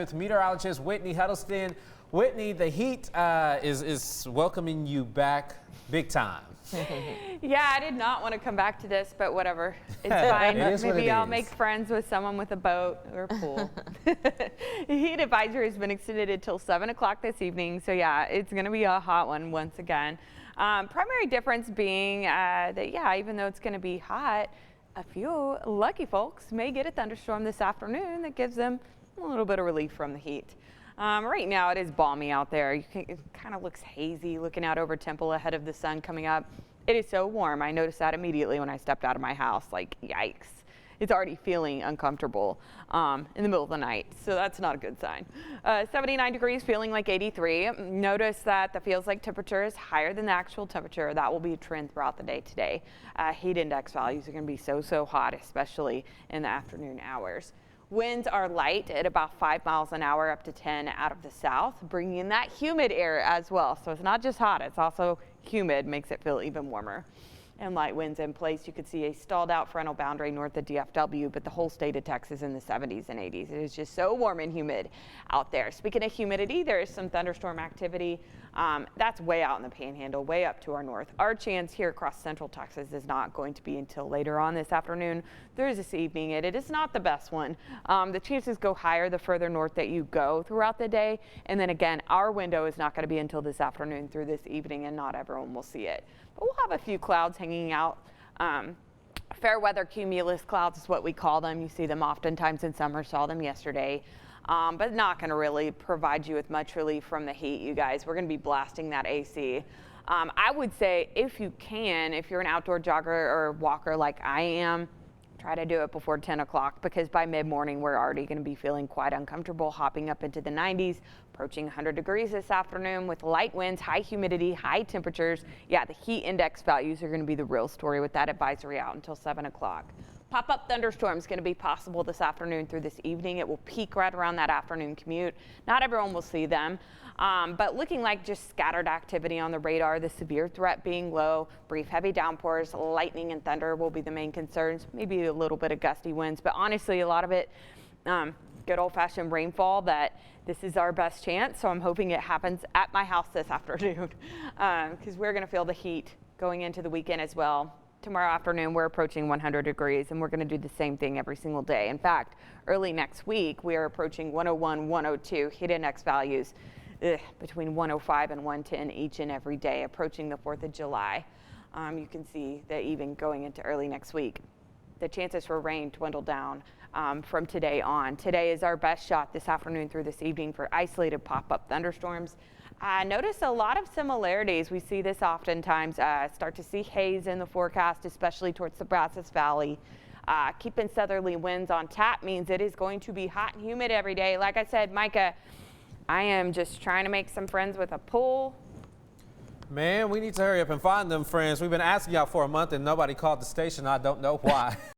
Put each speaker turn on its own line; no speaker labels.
With meteorologist Whitney Huddleston. Whitney, the heat is welcoming you back big time.
Yeah, I did not want to come back to this, but whatever. It's fine. Maybe I'll make friends with someone with a boat or pool. The heat advisory has been extended until 7 o'clock this evening. So yeah, it's going to be a hot one once again. Primary difference being that, yeah, even though it's going to be hot, a few lucky folks may get a thunderstorm this afternoon that gives them a little bit of relief from the heat. Right now it is balmy out there. It kind of looks hazy looking out over Temple ahead of the sun coming up. It is so warm. I noticed that immediately when I stepped out of my house. Like, yikes. It's already feeling uncomfortable in the middle of the night, so that's not a good sign. 79 degrees, feeling like 83. Notice that the feels like temperature is higher than the actual temperature. That will be a trend throughout the day today. Heat index values are going to be so hot, especially in the afternoon hours. Winds are light at about 5 miles an hour up to 10 out of the south, bringing in that humid air as well. So it's not just hot, it's also humid, makes it feel even warmer. And light winds in place. You could see a stalled out frontal boundary north of DFW, but the whole state of Texas in the 70s and 80s. It is just so warm and humid out there. Speaking of humidity, there is some thunderstorm activity. That's way out in the panhandle, way up to our north. Our chance here across central Texas is not going to be until later on this afternoon. There is this evening, and it is not the best one. The chances go higher the further north that you go throughout the day. And then again, our window is not going to be until this afternoon through this evening, and not everyone will see it. But we'll have a few clouds hanging out. Fair weather cumulus clouds is what we call them. You see them oftentimes in summer, saw them yesterday. But not going to really provide you with much relief from the heat, you guys. We're going to be blasting that AC. I would say if you can, if you're an outdoor jogger or walker like I am, try to do it before 10 o'clock because by mid-morning we're already going to be feeling quite uncomfortable, hopping up into the 90s, approaching 100 degrees this afternoon with light winds, high humidity, high temperatures. Yeah, the heat index values are going to be the real story with that advisory out until 7 o'clock. Pop-up thunderstorms going to be possible this afternoon through this evening. It will peak right around that afternoon commute. Not everyone will see them, but looking like just scattered activity on the radar, the severe threat being low, brief heavy downpours, lightning and thunder will be the main concerns, maybe a little bit of gusty winds, but honestly, a lot of it, good old-fashioned rainfall that this is our best chance, so I'm hoping it happens at my house this afternoon because we're going to feel the heat going into the weekend as well. Tomorrow afternoon, we're approaching 100 degrees, and we're going to do the same thing every single day. In fact, early next week, we are approaching 101, 102 heat index values between 105 and 110 each and every day, approaching the 4th of July. You can see that even going into early next week, the chances for rain dwindle down from today on. Today is our best shot this afternoon through this evening for isolated pop-up thunderstorms. Notice a lot of similarities. We see this oftentimes. Start to see haze in the forecast, especially towards the Brazos Valley. Keeping southerly winds on tap means it is going to be hot and humid every day. Like I said, Micah, I am just trying to make some friends with a pool.
Man, we need to hurry up and find them friends. We've been asking y'all for a month and nobody called the station. I don't know why.